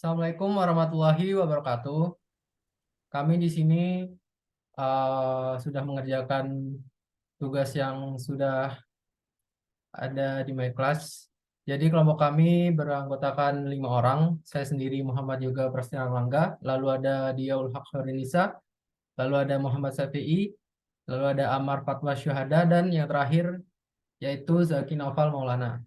Assalamualaikum warahmatullahi wabarakatuh. Kami di sini sudah mengerjakan tugas yang sudah ada di My Class. Jadi kelompok kami beranggotakan 5 orang. Saya sendiri Muhammad Yoga Prasetya Erlangga, lalu ada Diaul Haq Horinisa, lalu ada Muhammad Syafi'i, lalu ada Amar Fatwa Syuhada, dan yang terakhir yaitu Zaki Naufal Maulana.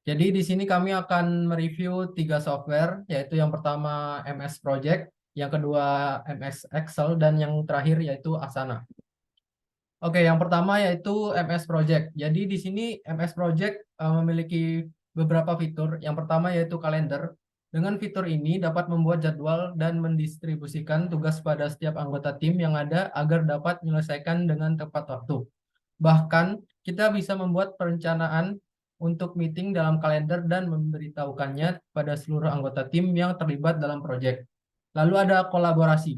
Jadi di sini kami akan mereview 3 software, yaitu yang pertama MS Project, yang kedua MS Excel, dan yang terakhir yaitu Asana. Oke, yang pertama yaitu MS Project. Jadi di sini MS Project memiliki beberapa fitur. Yang pertama yaitu kalender. Dengan fitur ini dapat membuat jadwal dan mendistribusikan tugas pada setiap anggota tim yang ada agar dapat menyelesaikan dengan tepat waktu. Bahkan, kita bisa membuat perencanaan untuk meeting dalam kalender dan memberitahukannya pada seluruh anggota tim yang terlibat dalam proyek. Lalu ada kolaborasi.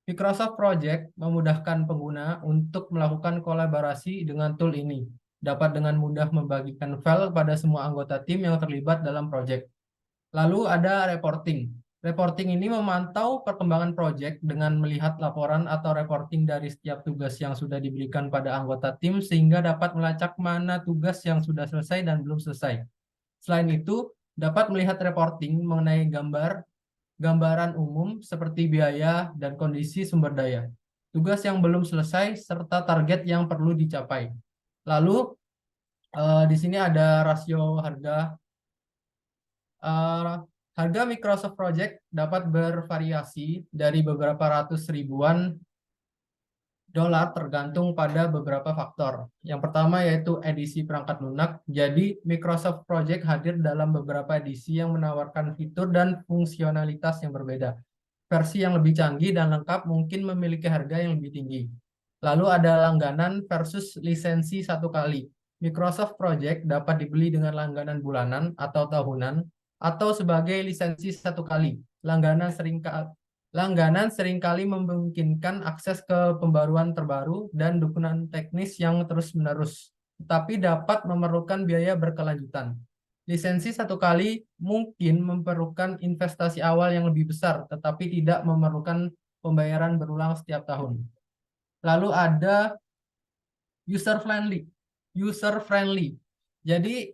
Microsoft Project memudahkan pengguna untuk melakukan kolaborasi dengan tool ini. Dapat dengan mudah membagikan file pada semua anggota tim yang terlibat dalam proyek. Lalu ada reporting. Reporting ini memantau perkembangan proyek dengan melihat laporan atau reporting dari setiap tugas yang sudah diberikan pada anggota tim sehingga dapat melacak mana tugas yang sudah selesai dan belum selesai. Selain itu, dapat melihat reporting mengenai gambaran umum seperti biaya dan kondisi sumber daya, tugas yang belum selesai, serta target yang perlu dicapai. Lalu, di sini ada rasio harga. Harga Microsoft Project dapat bervariasi dari beberapa ratus ribuan dolar tergantung pada beberapa faktor. Yang pertama yaitu edisi perangkat lunak. Jadi Microsoft Project hadir dalam beberapa edisi yang menawarkan fitur dan fungsionalitas yang berbeda. Versi yang lebih canggih dan lengkap mungkin memiliki harga yang lebih tinggi. Lalu ada langganan versus lisensi satu kali. Microsoft Project dapat dibeli dengan langganan bulanan atau tahunan atau sebagai lisensi satu kali. Langganan seringkali memungkinkan akses ke pembaruan terbaru dan dukungan teknis yang terus-menerus, tetapi dapat memerlukan biaya berkelanjutan. Lisensi satu kali mungkin memerlukan investasi awal yang lebih besar, tetapi tidak memerlukan pembayaran berulang setiap tahun. Lalu ada user-friendly. User-friendly. Jadi,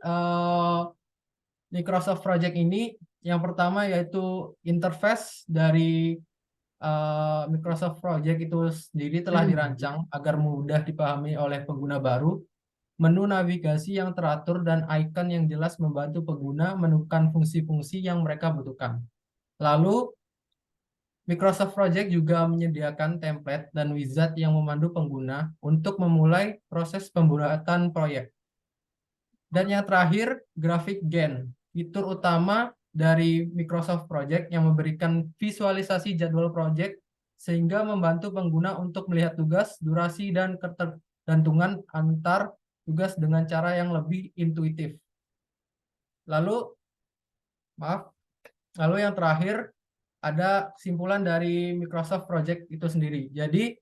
Microsoft Project ini yang pertama yaitu interface dari Microsoft Project itu sendiri telah dirancang agar mudah dipahami oleh pengguna baru. Menu navigasi yang teratur dan icon yang jelas membantu pengguna menemukan fungsi-fungsi yang mereka butuhkan. Lalu, Microsoft Project juga menyediakan template dan wizard yang memandu pengguna untuk memulai proses pembuatan proyek. Dan yang terakhir, Graphic Gen, fitur utama dari Microsoft Project yang memberikan visualisasi jadwal proyek sehingga membantu pengguna untuk melihat tugas, durasi, dan ketergantungan antar tugas dengan cara yang lebih intuitif. Lalu, yang terakhir ada kesimpulan dari Microsoft Project itu sendiri. Jadi,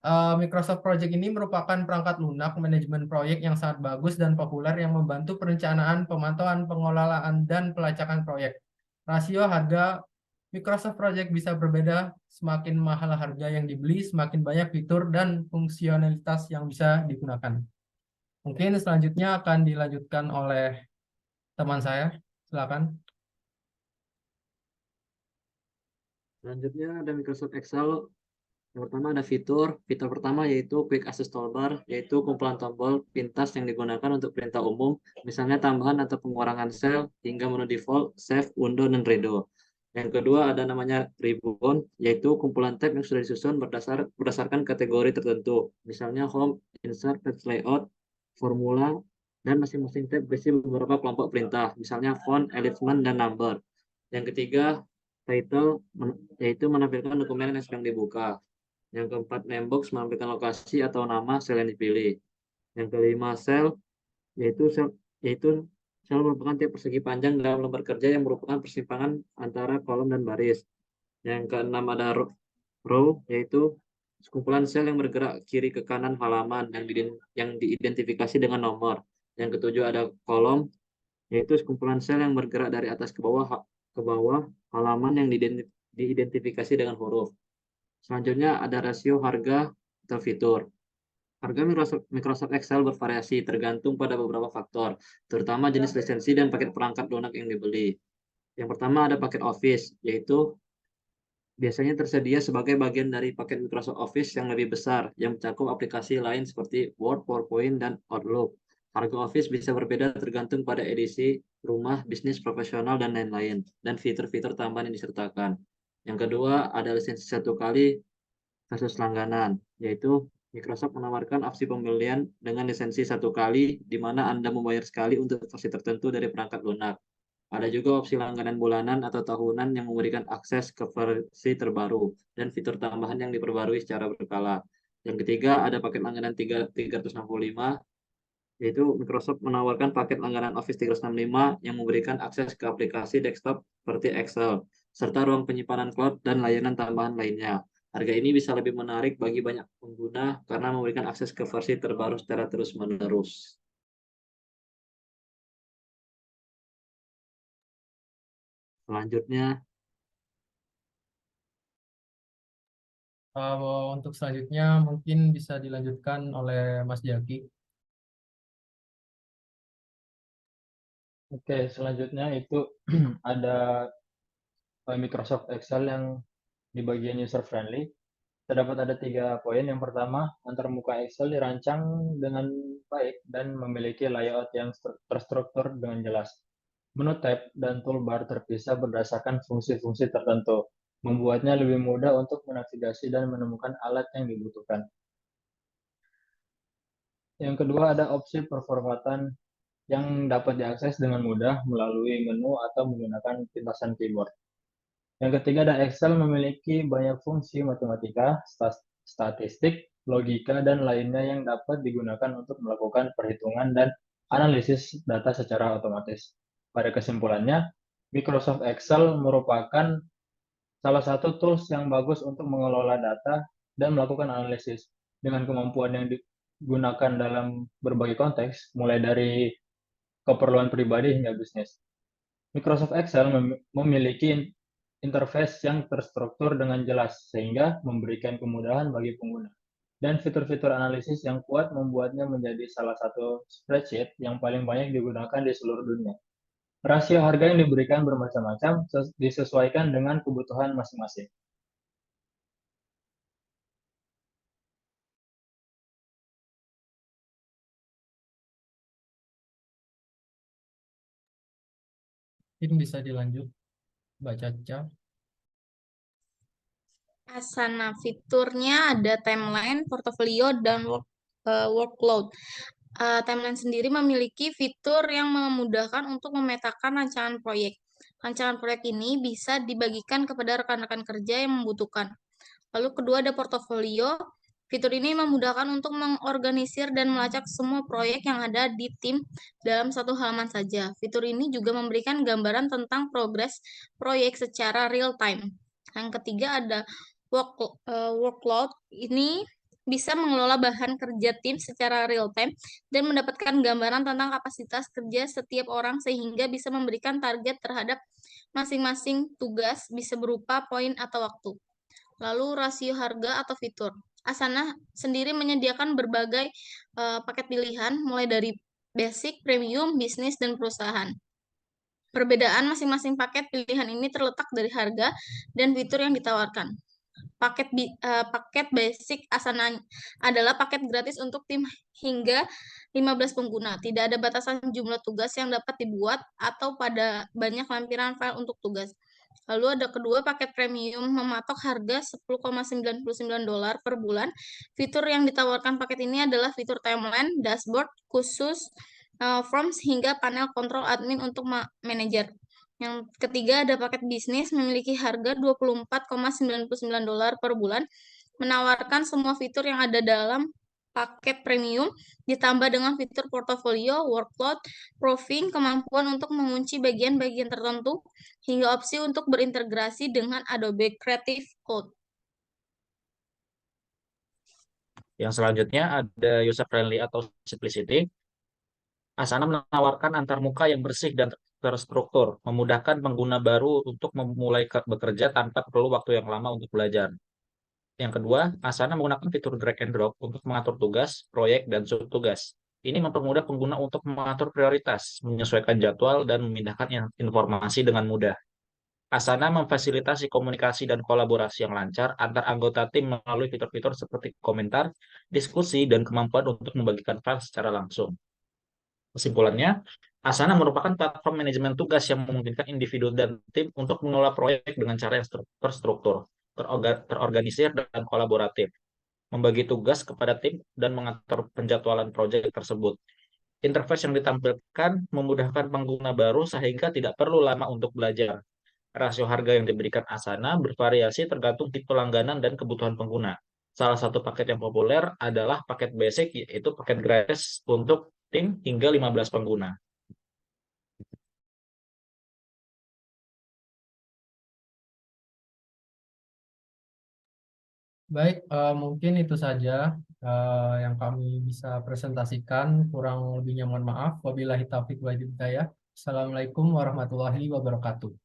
Microsoft Project ini merupakan perangkat lunak manajemen proyek yang sangat bagus dan populer yang membantu perencanaan, pemantauan, pengelolaan, dan pelacakan proyek. Rasio harga Microsoft Project bisa berbeda, semakin mahal harga yang dibeli, semakin banyak fitur dan fungsionalitas yang bisa digunakan. Mungkin selanjutnya akan dilanjutkan oleh teman saya. Silakan. Selanjutnya ada Microsoft Excel. Yang pertama ada fitur pertama yaitu Quick Access Toolbar, yaitu kumpulan tombol pintas yang digunakan untuk perintah umum, misalnya tambahan atau pengurangan sel hingga menu default, save, undo, dan redo. Yang kedua ada namanya Ribbon, yaitu kumpulan tab yang sudah disusun berdasarkan kategori tertentu, misalnya home, insert, page layout, formula, dan masing-masing tab berisi beberapa kelompok perintah, misalnya font, alignment, dan number. Yang ketiga title, yaitu menampilkan dokumen yang sedang dibuka. Yang keempat, namebox menampilkan lokasi atau nama sel yang dipilih. Yang kelima, sel, yaitu sel merupakan tiap persegi panjang dalam lembar kerja yang merupakan persimpangan antara kolom dan baris. Yang keenam ada row, yaitu sekumpulan sel yang bergerak kiri ke kanan halaman yang diidentifikasi dengan nomor. Yang ketujuh ada kolom, yaitu sekumpulan sel yang bergerak dari atas ke bawah ke bawah halaman yang diidentifikasi dengan huruf. Selanjutnya ada rasio harga atau fitur. Harga Microsoft Excel bervariasi tergantung pada beberapa faktor, terutama jenis lisensi dan paket perangkat lunak yang dibeli. Yang pertama ada paket Office, yaitu biasanya tersedia sebagai bagian dari paket Microsoft Office yang lebih besar, yang mencakup aplikasi lain seperti Word, PowerPoint, dan Outlook. Harga Office bisa berbeda tergantung pada edisi, rumah, bisnis, profesional, dan lain-lain, dan fitur-fitur tambahan yang disertakan. Yang kedua, ada lisensi satu kali versus langganan, yaitu Microsoft menawarkan opsi pembelian dengan lisensi satu kali, di mana Anda membayar sekali untuk versi tertentu dari perangkat lunak. Ada juga opsi langganan bulanan atau tahunan yang memberikan akses ke versi terbaru dan fitur tambahan yang diperbarui secara berkala. Yang ketiga, ada paket langganan 365, yaitu Microsoft menawarkan paket langganan Office 365 yang memberikan akses ke aplikasi desktop seperti Excel, serta ruang penyimpanan cloud dan layanan tambahan lainnya. Harga ini bisa lebih menarik bagi banyak pengguna karena memberikan akses ke versi terbaru secara terus-menerus. Selanjutnya, Untuk selanjutnya mungkin bisa dilanjutkan oleh Mas Jaki. Oke, selanjutnya itu ada Microsoft Excel yang di bagian user friendly. Terdapat ada 3 poin. Yang pertama, antarmuka Excel dirancang dengan baik dan memiliki layout yang terstruktur dengan jelas. Menu tab dan toolbar terpisah berdasarkan fungsi-fungsi tertentu, membuatnya lebih mudah untuk menavigasi dan menemukan alat yang dibutuhkan. Yang kedua, ada opsi performatan yang dapat diakses dengan mudah melalui menu atau menggunakan pintasan keyboard. Yang ketiga, ada Excel memiliki banyak fungsi matematika, statistik, logika, dan lainnya yang dapat digunakan untuk melakukan perhitungan dan analisis data secara otomatis. Pada kesimpulannya, Microsoft Excel merupakan salah satu tools yang bagus untuk mengelola data dan melakukan analisis dengan kemampuan yang digunakan dalam berbagai konteks, mulai dari keperluan pribadi hingga bisnis. Microsoft Excel memiliki interface yang terstruktur dengan jelas, sehingga memberikan kemudahan bagi pengguna. Dan fitur-fitur analisis yang kuat membuatnya menjadi salah satu spreadsheet yang paling banyak digunakan di seluruh dunia. Rasio harga yang diberikan bermacam-macam, disesuaikan dengan kebutuhan masing-masing. Mungkin bisa dilanjut, Mbak Caca. Asana fiturnya ada timeline, portofolio, dan workload. Timeline sendiri memiliki fitur yang memudahkan untuk memetakan rancangan proyek. Rancangan proyek ini bisa dibagikan kepada rekan-rekan kerja yang membutuhkan. Lalu kedua ada portofolio. Fitur ini memudahkan untuk mengorganisir dan melacak semua proyek yang ada di tim dalam satu halaman saja. Fitur ini juga memberikan gambaran tentang progres proyek secara real time. Yang ketiga ada workload. Ini bisa mengelola bahan kerja tim secara real time dan mendapatkan gambaran tentang kapasitas kerja setiap orang sehingga bisa memberikan target terhadap masing-masing tugas bisa berupa poin atau waktu. Lalu rasio harga atau fitur. Asana sendiri menyediakan berbagai paket pilihan mulai dari basic, premium, bisnis, dan perusahaan. Perbedaan masing-masing paket pilihan ini terletak dari harga dan fitur yang ditawarkan. Paket basic Asana adalah paket gratis untuk tim hingga 15 pengguna. Tidak ada batasan jumlah tugas yang dapat dibuat atau pada banyak lampiran file untuk tugas. Lalu ada kedua, paket premium mematok harga $10,99 per bulan. Fitur yang ditawarkan paket ini adalah fitur timeline, dashboard khusus, forms, hingga panel kontrol admin untuk manajer. Yang ketiga ada paket bisnis memiliki harga $24,99 per bulan, menawarkan semua fitur yang ada dalam paket premium, ditambah dengan fitur portofolio, workload, proofing, kemampuan untuk mengunci bagian-bagian tertentu, hingga opsi untuk berintegrasi dengan Adobe Creative Cloud. Yang selanjutnya ada user friendly atau simplicity. Asana menawarkan antarmuka yang bersih dan terstruktur, memudahkan pengguna baru untuk memulai bekerja tanpa perlu waktu yang lama untuk belajar. Yang kedua, Asana menggunakan fitur drag and drop untuk mengatur tugas, proyek, dan subtugas. Ini mempermudah pengguna untuk mengatur prioritas, menyesuaikan jadwal, dan memindahkan informasi dengan mudah. Asana memfasilitasi komunikasi dan kolaborasi yang lancar antar anggota tim melalui fitur-fitur seperti komentar, diskusi, dan kemampuan untuk membagikan file secara langsung. Kesimpulannya, Asana merupakan platform manajemen tugas yang memungkinkan individu dan tim untuk mengelola proyek dengan cara yang terstruktur, terorganisir, dan kolaboratif, membagi tugas kepada tim, dan mengatur penjadwalan proyek tersebut. Interface yang ditampilkan memudahkan pengguna baru sehingga tidak perlu lama untuk belajar. Rasio harga yang diberikan Asana bervariasi tergantung tipe langganan dan kebutuhan pengguna. Salah satu paket yang populer adalah paket basic, yaitu paket gratis untuk tim hingga 15 pengguna. Baik, mungkin itu saja yang kami bisa presentasikan. Kurang lebihnya mohon maaf. Wabillahi taufiq wal hidayah. Assalamualaikum warahmatullahi wabarakatuh.